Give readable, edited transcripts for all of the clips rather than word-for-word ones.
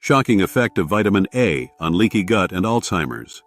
Shocking effect of vitamin A on leaky gut and Alzheimer's.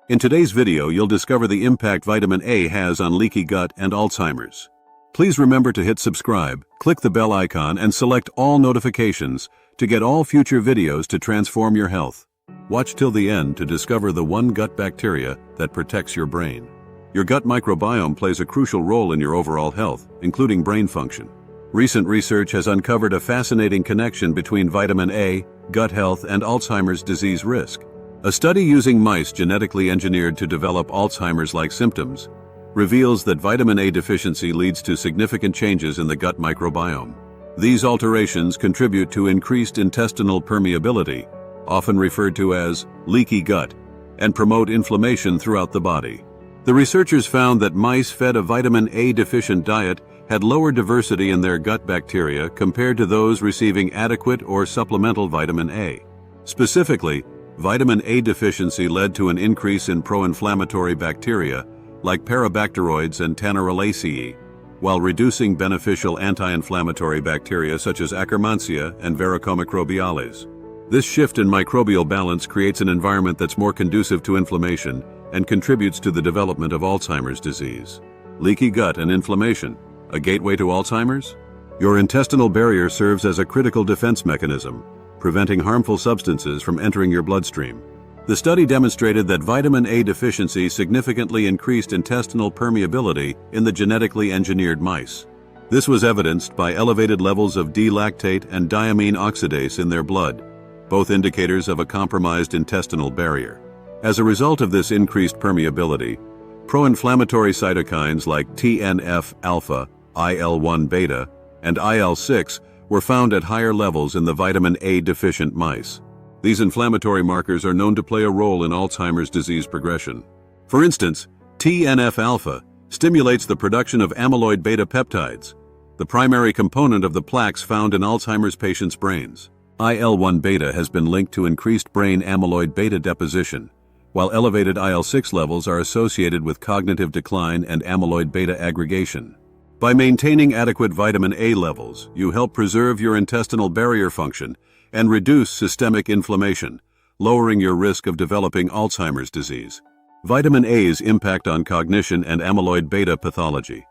In today's video, you'll discover the impact vitamin A has on leaky gut and Alzheimer's. Please remember to hit subscribe, click the bell icon, and select all notifications to get all future videos to transform your health. Watch till the end to discover the one gut bacteria that protects your brain. Your gut microbiome plays a crucial role in your overall health, including brain function. Recent research has uncovered a fascinating connection between vitamin A, gut health, and Alzheimer's disease risk. A study using mice genetically engineered to develop Alzheimer's-like symptoms reveals that vitamin A deficiency leads to significant changes in the gut microbiome. These alterations contribute to increased intestinal permeability, often referred to as leaky gut, and promote inflammation throughout the body. The researchers found that mice fed a vitamin A deficient diet had lower diversity in their gut bacteria compared to those receiving adequate or supplemental vitamin A. Specifically, vitamin A deficiency led to an increase in pro-inflammatory bacteria like parabacteroids and Tannerolaceae, while reducing beneficial anti-inflammatory bacteria such as Akkermansia and Varicomicrobiales. This shift in microbial balance creates an environment that's more conducive to inflammation and contributes to the development of Alzheimer's disease. Leaky gut and inflammation, a gateway to Alzheimer's? Your intestinal barrier serves as a critical defense mechanism, preventing harmful substances from entering your bloodstream. The study demonstrated that vitamin A deficiency significantly increased intestinal permeability in the genetically engineered mice. This was evidenced by elevated levels of D-lactate and diamine oxidase in their blood, both indicators of a compromised intestinal barrier. As a result of this increased permeability, pro-inflammatory cytokines like TNF-alpha, IL-1 beta, and IL-6 were found at higher levels in the vitamin A deficient mice. These inflammatory markers are known to play a role in Alzheimer's disease progression. For instance, TNF-alpha stimulates the production of amyloid beta peptides, the primary component of the plaques found in Alzheimer's patients' brains. IL-1 beta has been linked to increased brain amyloid beta deposition, while elevated IL-6 levels are associated with cognitive decline and amyloid beta aggregation. By maintaining adequate vitamin A levels, you help preserve your intestinal barrier function and reduce systemic inflammation, lowering your risk of developing Alzheimer's disease. Vitamin A's impact on cognition and amyloid beta pathology.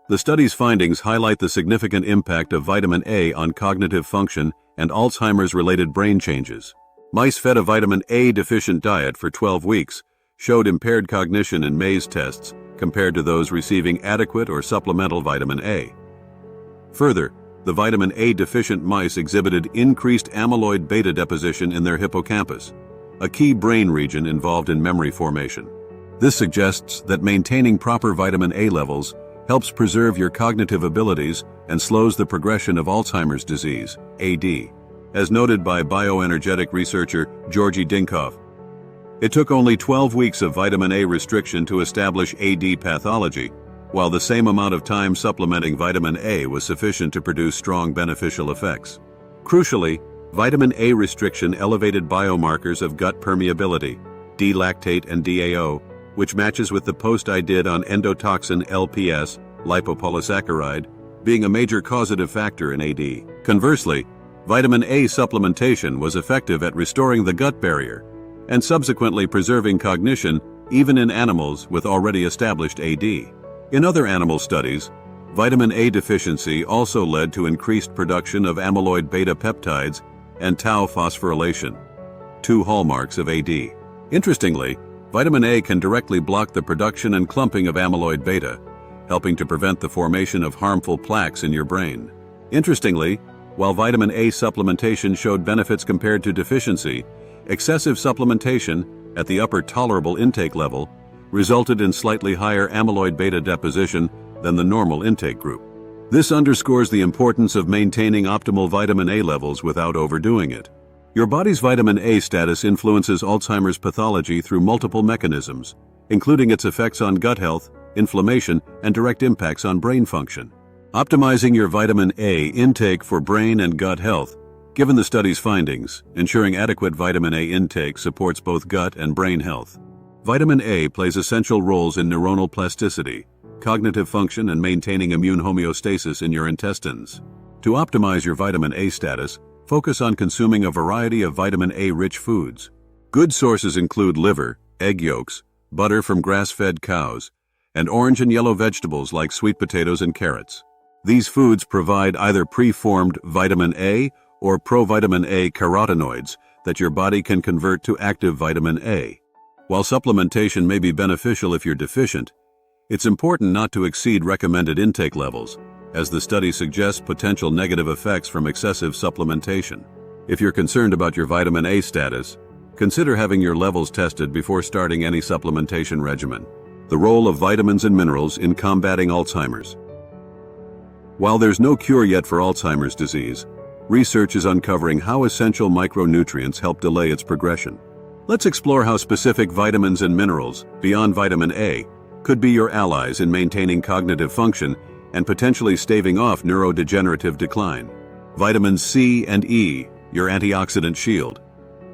The study's findings highlight the significant impact of vitamin A on cognitive function and Alzheimer's-related brain changes. Mice fed a vitamin A deficient diet for 12 weeks showed impaired cognition in maze tests compared to those receiving adequate or supplemental vitamin A. Further, the vitamin A deficient mice exhibited increased amyloid beta deposition in their hippocampus, a key brain region involved in memory formation. This suggests that maintaining proper vitamin A levels helps preserve your cognitive abilities and slows the progression of Alzheimer's disease, AD, as noted by bioenergetic researcher Georgi Dinkov. It took only 12 weeks of vitamin A restriction to establish AD pathology, while the same amount of time supplementing vitamin A was sufficient to produce strong beneficial effects. Crucially, vitamin A restriction elevated biomarkers of gut permeability, D-lactate and DAO, which matches with the post I did on endotoxin LPS, lipopolysaccharide, being a major causative factor in AD. Conversely, vitamin A supplementation was effective at restoring the gut barrier and subsequently preserving cognition even in animals with already established AD. In other animal studies, vitamin A deficiency also led to increased production of amyloid beta peptides and tau phosphorylation, two hallmarks of AD. Interestingly, vitamin A can directly block the production and clumping of amyloid beta, helping to prevent the formation of harmful plaques in your brain. Interestingly, while vitamin A supplementation showed benefits compared to deficiency, excessive supplementation at the upper tolerable intake level resulted in slightly higher amyloid beta deposition than the normal intake group. This underscores the importance of maintaining optimal vitamin A levels without overdoing it. Your body's vitamin A status influences Alzheimer's pathology through multiple mechanisms, including its effects on gut health, inflammation, and direct impacts on brain function. Optimizing your vitamin A intake for brain and gut health. Given the study's findings, ensuring adequate vitamin A intake supports both gut and brain health. Vitamin A plays essential roles in neuronal plasticity, cognitive function, and maintaining immune homeostasis in your intestines. To optimize your vitamin A status, focus on consuming a variety of vitamin A-rich foods. Good sources include liver, egg yolks, butter from grass-fed cows, and orange and yellow vegetables like sweet potatoes and carrots. These foods provide either pre-formed vitamin A or provitamin A carotenoids that your body can convert to active vitamin A. While supplementation may be beneficial if you're deficient, it's important not to exceed recommended intake levels, as the study suggests potential negative effects from excessive supplementation. If you're concerned about your vitamin A status, consider having your levels tested before starting any supplementation regimen. The role of vitamins and minerals in combating Alzheimer's. While there's no cure yet for Alzheimer's disease, research is uncovering how essential micronutrients help delay its progression. Let's explore how specific vitamins and minerals, beyond vitamin A, could be your allies in maintaining cognitive function and potentially staving off neurodegenerative decline. Vitamins C and E, your antioxidant shield.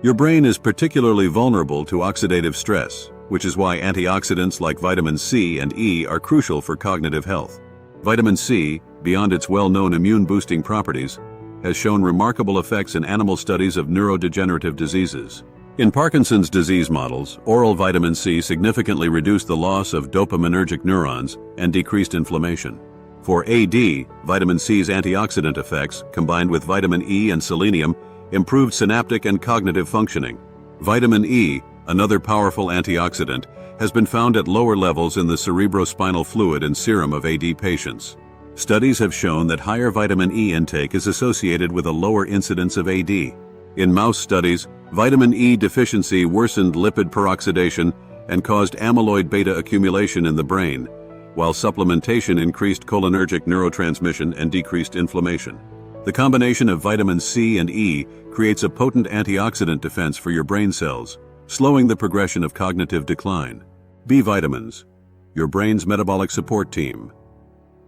Your brain is particularly vulnerable to oxidative stress, which is why antioxidants like vitamin C and E are crucial for cognitive health. Vitamin C, beyond its well-known immune-boosting properties, has shown remarkable effects in animal studies of neurodegenerative diseases. In Parkinson's disease models, oral vitamin C significantly reduced the loss of dopaminergic neurons and decreased inflammation. For AD, vitamin C's antioxidant effects, combined with vitamin E and selenium, improved synaptic and cognitive functioning. Vitamin E, another powerful antioxidant, has been found at lower levels in the cerebrospinal fluid and serum of AD patients. Studies have shown that higher vitamin E intake is associated with a lower incidence of AD. In mouse studies, vitamin E deficiency worsened lipid peroxidation and caused amyloid beta accumulation in the brain, while supplementation increased cholinergic neurotransmission and decreased inflammation. The combination of vitamin C and E creates a potent antioxidant defense for your brain cells, slowing the progression of cognitive decline. B vitamins, your brain's metabolic support team.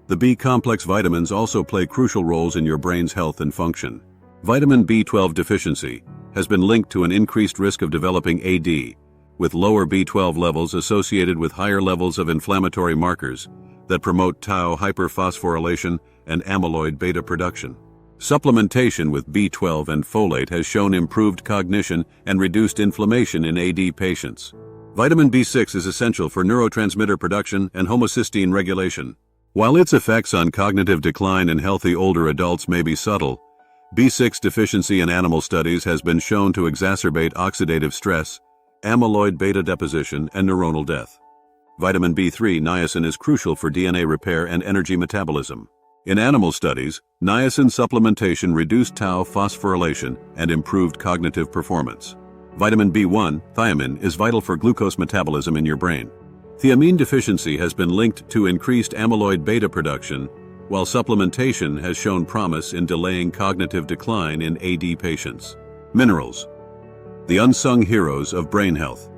The B-complex vitamins also play crucial roles in your brain's health and function. Vitamin B12 deficiency has been linked to an increased risk of developing AD, with lower B12 levels associated with higher levels of inflammatory markers that promote tau hyperphosphorylation and amyloid beta production. Supplementation with B12 and folate has shown improved cognition and reduced inflammation in AD patients. Vitamin B6 is essential for neurotransmitter production and homocysteine regulation. While its effects on cognitive decline in healthy older adults may be subtle, B6 deficiency in animal studies has been shown to exacerbate oxidative stress, amyloid beta deposition, and neuronal death. Vitamin B3 niacin is crucial for DNA repair and energy metabolism. In animal studies, niacin supplementation reduced tau phosphorylation and improved cognitive performance. Vitamin B1, thiamine, is vital for glucose metabolism in your brain. Thiamine deficiency has been linked to increased amyloid beta production, while supplementation has shown promise in delaying cognitive decline in AD patients. Minerals, the unsung heroes of brain health.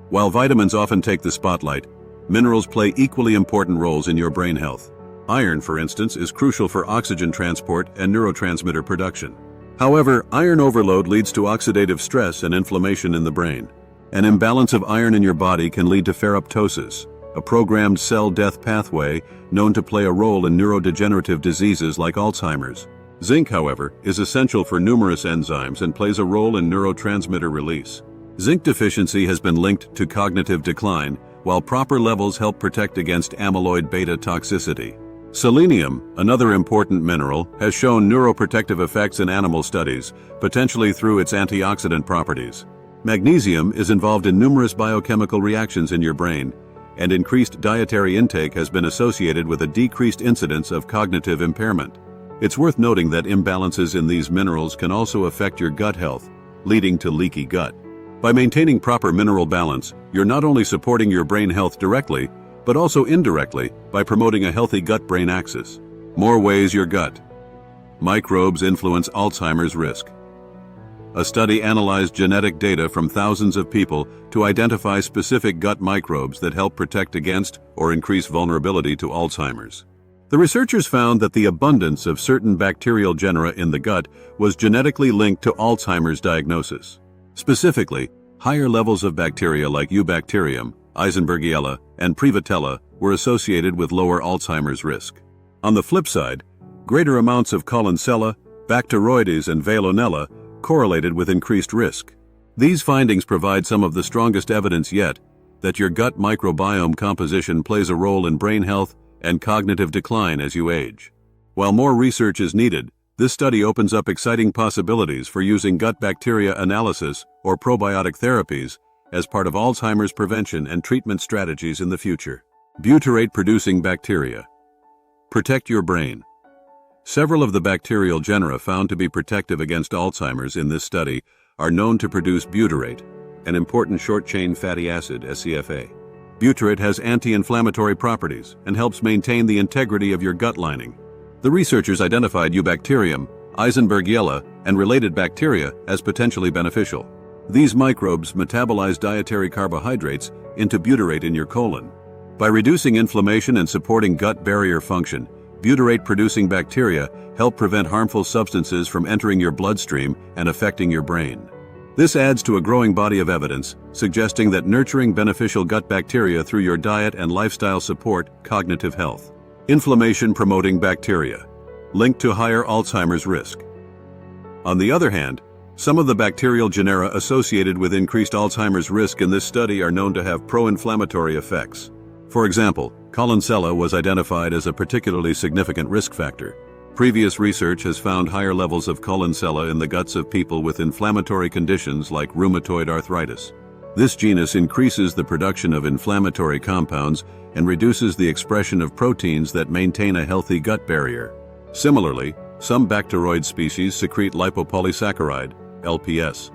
While vitamins often take the spotlight, minerals play equally important roles in your brain health. Iron, for instance, is crucial for oxygen transport and neurotransmitter production. However, iron overload leads to oxidative stress and inflammation in the brain. An imbalance of iron in your body can lead to ferroptosis, a programmed cell death pathway known to play a role in neurodegenerative diseases like Alzheimer's. Zinc, however, is essential for numerous enzymes and plays a role in neurotransmitter release. Zinc deficiency has been linked to cognitive decline, while proper levels help protect against amyloid beta toxicity. Selenium, another important mineral, has shown neuroprotective effects in animal studies, potentially through its antioxidant properties. Magnesium is involved in numerous biochemical reactions in your brain, and increased dietary intake has been associated with a decreased incidence of cognitive impairment. It's worth noting that imbalances in these minerals can also affect your gut health, leading to leaky gut. By maintaining proper mineral balance, you're not only supporting your brain health directly, but also indirectly by promoting a healthy gut-brain axis. More ways your gut. Microbes influence Alzheimer's risk. A study analyzed genetic data from thousands of people to identify specific gut microbes that help protect against or increase vulnerability to Alzheimer's. The researchers found that the abundance of certain bacterial genera in the gut was genetically linked to Alzheimer's diagnosis. Specifically, higher levels of bacteria like Eubacterium, Eisenbergiella, and Prevotella were associated with lower Alzheimer's risk. On the flip side, greater amounts of Collinsella, Bacteroides and Veillonella correlated with increased risk. These findings provide some of the strongest evidence yet that your gut microbiome composition plays a role in brain health and cognitive decline as you age. While more research is needed, this study opens up exciting possibilities for using gut bacteria analysis or probiotic therapies as part of Alzheimer's prevention and treatment strategies in the future. Butyrate-producing bacteria. Protect your brain. Several of the bacterial genera found to be protective against Alzheimer's in this study are known to produce butyrate, an important short-chain fatty acid, SCFA. Butyrate has anti-inflammatory properties and helps maintain the integrity of your gut lining. The researchers identified Eubacterium, Eisenbergiella, and related bacteria as potentially beneficial. These microbes metabolize dietary carbohydrates into butyrate in your colon. By reducing inflammation and supporting gut barrier function, butyrate-producing bacteria help prevent harmful substances from entering your bloodstream and affecting your brain. This adds to a growing body of evidence suggesting that nurturing beneficial gut bacteria through your diet and lifestyle support cognitive health. Inflammation-promoting bacteria, linked to higher Alzheimer's risk. On the other hand, some of the bacterial genera associated with increased Alzheimer's risk in this study are known to have pro-inflammatory effects. For example, Collencella was identified as a particularly significant risk factor. Previous research has found higher levels of Collencella in the guts of people with inflammatory conditions like rheumatoid arthritis. This genus increases the production of inflammatory compounds and reduces the expression of proteins that maintain a healthy gut barrier. Similarly, some bacteroid species secrete lipopolysaccharide, LPS,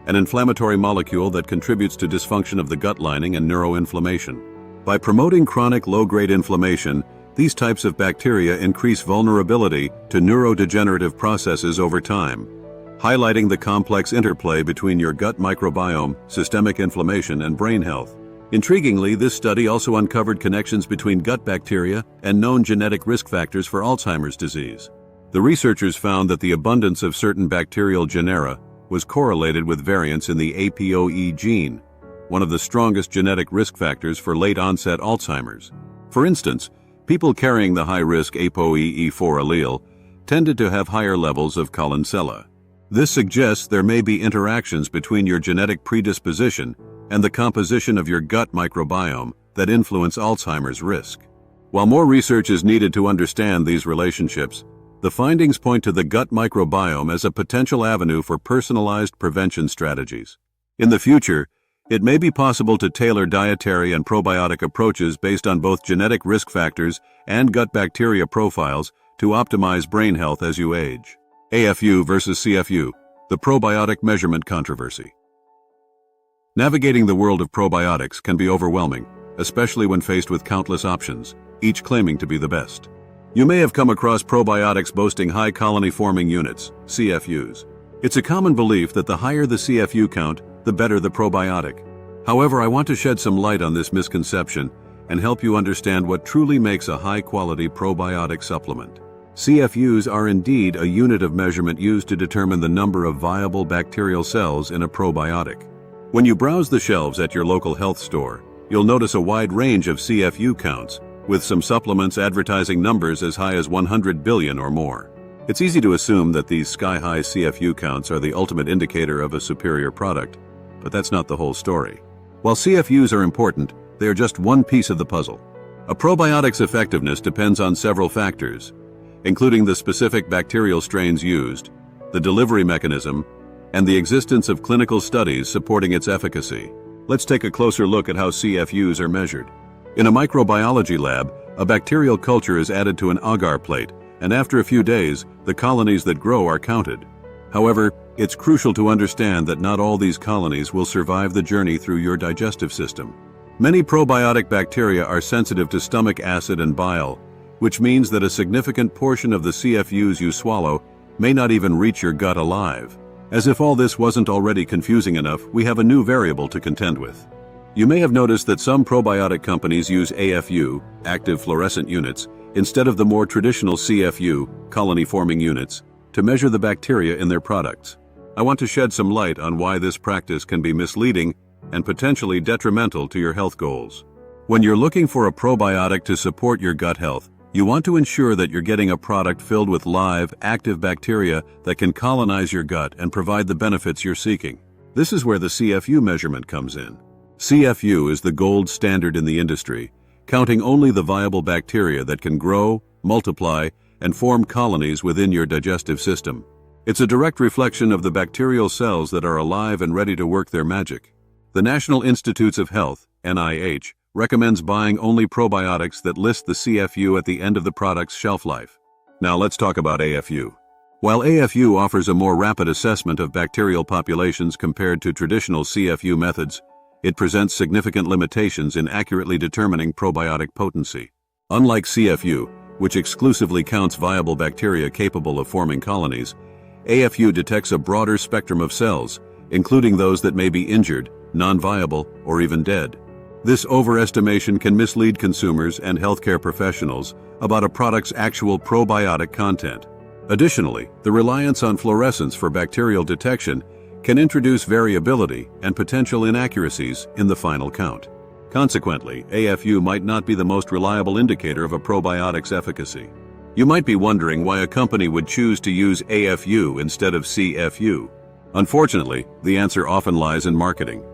an inflammatory molecule that contributes to dysfunction of the gut lining and neuroinflammation. By promoting chronic low-grade inflammation, these types of bacteria increase vulnerability to neurodegenerative processes over time, highlighting the complex interplay between your gut microbiome, systemic inflammation, and brain health. Intriguingly, this study also uncovered connections between gut bacteria and known genetic risk factors for Alzheimer's disease. The researchers found that the abundance of certain bacterial genera was correlated with variants in the APOE gene, one of the strongest genetic risk factors for late-onset Alzheimer's. For instance, people carrying the high-risk APOE4 allele tended to have higher levels of Collencella. This suggests there may be interactions between your genetic predisposition and the composition of your gut microbiome that influence Alzheimer's risk. While more research is needed to understand these relationships, the findings point to the gut microbiome as a potential avenue for personalized prevention strategies. In the future, it may be possible to tailor dietary and probiotic approaches based on both genetic risk factors and gut bacteria profiles to optimize brain health as you age. AFU versus CFU, the probiotic measurement controversy. Navigating the world of probiotics can be overwhelming, especially when faced with countless options, each claiming to be the best. You may have come across probiotics boasting high colony-forming units, CFUs. It's a common belief that the higher the CFU count, the better the probiotic. However, I want to shed some light on this misconception and help you understand what truly makes a high-quality probiotic supplement. CFUs are indeed a unit of measurement used to determine the number of viable bacterial cells in a probiotic. When you browse the shelves at your local health store, you'll notice a wide range of CFU counts, with some supplements advertising numbers as high as 100 billion or more. It's easy to assume that these sky-high CFU counts are the ultimate indicator of a superior product, but that's not the whole story. While CFUs are important, they are just one piece of the puzzle. A probiotic's effectiveness depends on several factors, including the specific bacterial strains used, the delivery mechanism, and the existence of clinical studies supporting its efficacy. Let's take a closer look at how CFUs are measured. In a microbiology lab, a bacterial culture is added to an agar plate, and after a few days, the colonies that grow are counted. However, it's crucial to understand that not all these colonies will survive the journey through your digestive system. Many probiotic bacteria are sensitive to stomach acid and bile, which means that a significant portion of the CFUs you swallow may not even reach your gut alive. As if all this wasn't already confusing enough, we have a new variable to contend with. You may have noticed that some probiotic companies use AFU, active fluorescent units, instead of the more traditional CFU, colony-forming units, to measure the bacteria in their products. I want to shed some light on why this practice can be misleading and potentially detrimental to your health goals. When you're looking for a probiotic to support your gut health, You want to ensure that you're getting a product filled with live, active bacteria that can colonize your gut and provide the benefits you're seeking. This is where the CFU measurement comes in. CFU is the gold standard in the industry, counting only the viable bacteria that can grow, multiply, and form colonies within your digestive system. It's a direct reflection of the bacterial cells that are alive and ready to work their magic. The National Institutes of Health, NIH, recommends buying only probiotics that list the CFU at the end of the product's shelf life. Now let's talk about AFU. While AFU offers a more rapid assessment of bacterial populations compared to traditional CFU methods, it presents significant limitations in accurately determining probiotic potency. Unlike CFU, which exclusively counts viable bacteria capable of forming colonies, AFU detects a broader spectrum of cells, including those that may be injured, non-viable, or even dead. This overestimation can mislead consumers and healthcare professionals about a product's actual probiotic content. Additionally, the reliance on fluorescence for bacterial detection can introduce variability and potential inaccuracies in the final count. Consequently, AFU might not be the most reliable indicator of a probiotic's efficacy. You might be wondering why a company would choose to use AFU instead of CFU. Unfortunately, the answer often lies in marketing.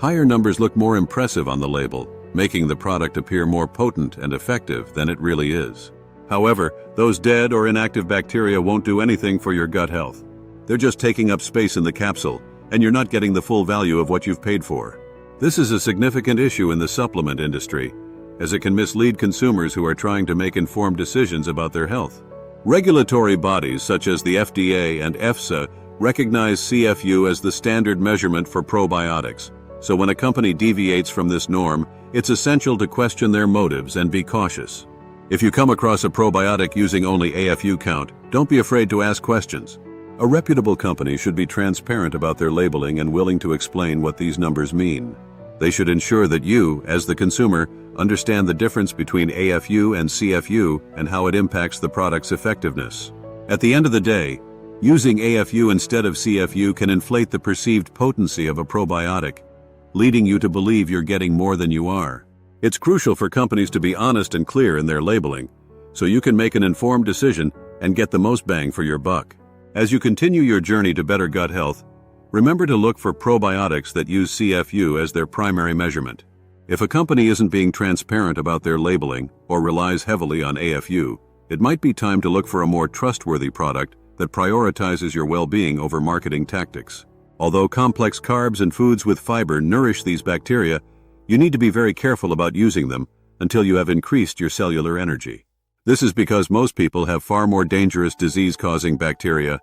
Higher numbers look more impressive on the label, making the product appear more potent and effective than it really is. However, those dead or inactive bacteria won't do anything for your gut health. They're just taking up space in the capsule, and you're not getting the full value of what you've paid for. This is a significant issue in the supplement industry, as it can mislead consumers who are trying to make informed decisions about their health. Regulatory bodies such as the FDA and EFSA recognize CFU as the standard measurement for probiotics. So when a company deviates from this norm, it's essential to question their motives and be cautious. If you come across a probiotic using only AFU count, don't be afraid to ask questions. A reputable company should be transparent about their labeling and willing to explain what these numbers mean. They should ensure that you, as the consumer, understand the difference between AFU and CFU and how it impacts the product's effectiveness. At the end of the day, using AFU instead of CFU can inflate the perceived potency of a probiotic, leading you to believe you're getting more than you are. It's crucial for companies to be honest and clear in their labeling, so you can make an informed decision and get the most bang for your buck. As you continue your journey to better gut health, remember to look for probiotics that use CFU as their primary measurement. If a company isn't being transparent about their labeling or relies heavily on AFU, it might be time to look for a more trustworthy product that prioritizes your well-being over marketing tactics. Although complex carbs and foods with fiber nourish these bacteria, you need to be very careful about using them until you have increased your cellular energy. This is because most people have far more dangerous disease-causing bacteria,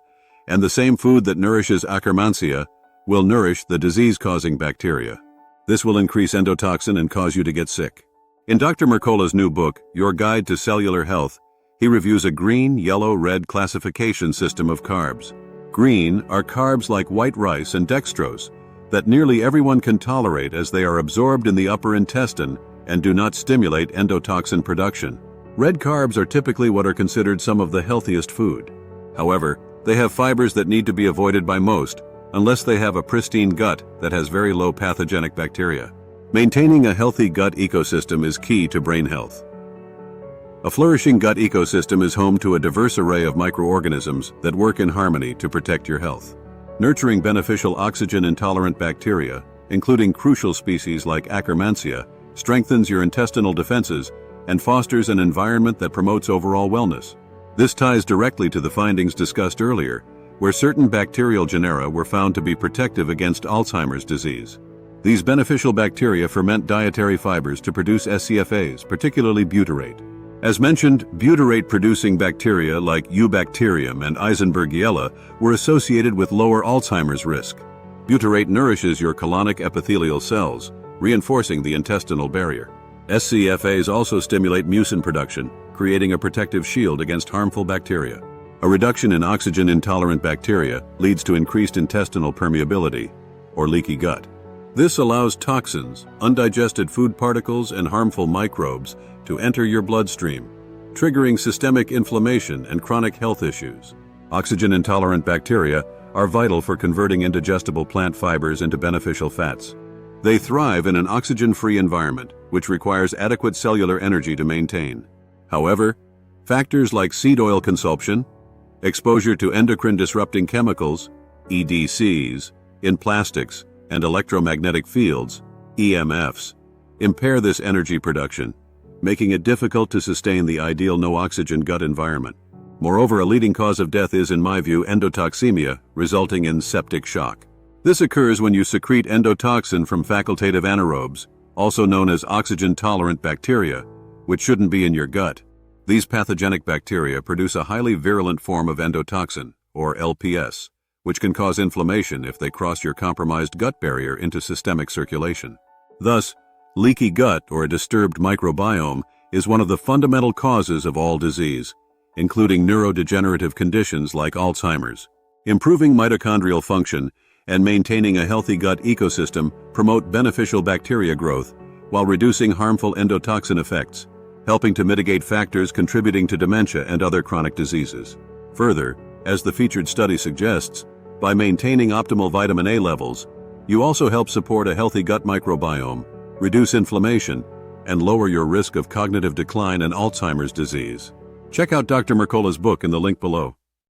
and the same food that nourishes Akkermansia will nourish the disease-causing bacteria. This will increase endotoxin and cause you to get sick. In Dr. Mercola's new book, Your Guide to Cellular Health, he reviews a green, yellow, red classification system of carbs. Green are carbs like white rice and dextrose that nearly everyone can tolerate as they are absorbed in the upper intestine and do not stimulate endotoxin production. Red carbs are typically what are considered some of the healthiest food. However, they have fibers that need to be avoided by most, unless they have a pristine gut that has very low pathogenic bacteria. Maintaining a healthy gut ecosystem is key to brain health. A flourishing gut ecosystem is home to a diverse array of microorganisms that work in harmony to protect your health. Nurturing beneficial oxygen-intolerant bacteria, including crucial species like Akkermansia, strengthens your intestinal defenses and fosters an environment that promotes overall wellness. This ties directly to the findings discussed earlier, where certain bacterial genera were found to be protective against Alzheimer's disease. These beneficial bacteria ferment dietary fibers to produce SCFAs, particularly butyrate. As mentioned, butyrate-producing bacteria like Eubacterium and Eisenbergiella were associated with lower Alzheimer's risk. Butyrate nourishes your colonic epithelial cells, reinforcing the intestinal barrier. SCFAs also stimulate mucin production, creating a protective shield against harmful bacteria. A reduction in oxygen-intolerant bacteria leads to increased intestinal permeability, or leaky gut. This allows toxins, undigested food particles, and harmful microbes to enter your bloodstream, triggering systemic inflammation and chronic health issues. Oxygen-intolerant bacteria are vital for converting indigestible plant fibers into beneficial fats. They thrive in an oxygen-free environment, which requires adequate cellular energy to maintain. However, Factors like seed oil consumption, exposure to endocrine-disrupting chemicals, EDCs, in plastics, and electromagnetic fields, EMFs, impair this energy production, making it difficult to sustain the ideal no-oxygen gut environment. Moreover, a leading cause of death is, in my view, endotoxemia, resulting in septic shock. This occurs when you secrete endotoxin from facultative anaerobes, also known as oxygen-tolerant bacteria, which shouldn't be in your gut. These pathogenic bacteria produce a highly virulent form of endotoxin, or LPS, which can cause inflammation if they cross your compromised gut barrier into systemic circulation. Thus, leaky gut or a disturbed microbiome is one of the fundamental causes of all disease, including neurodegenerative conditions like Alzheimer's. Improving mitochondrial function and maintaining a healthy gut ecosystem promote beneficial bacteria growth while reducing harmful endotoxin effects, helping to mitigate factors contributing to dementia and other chronic diseases. Further, as the featured study suggests, by maintaining optimal vitamin A levels, you also help support a healthy gut microbiome, reduce inflammation, and lower your risk of cognitive decline and Alzheimer's disease. Check out Dr. Mercola's book in the link below.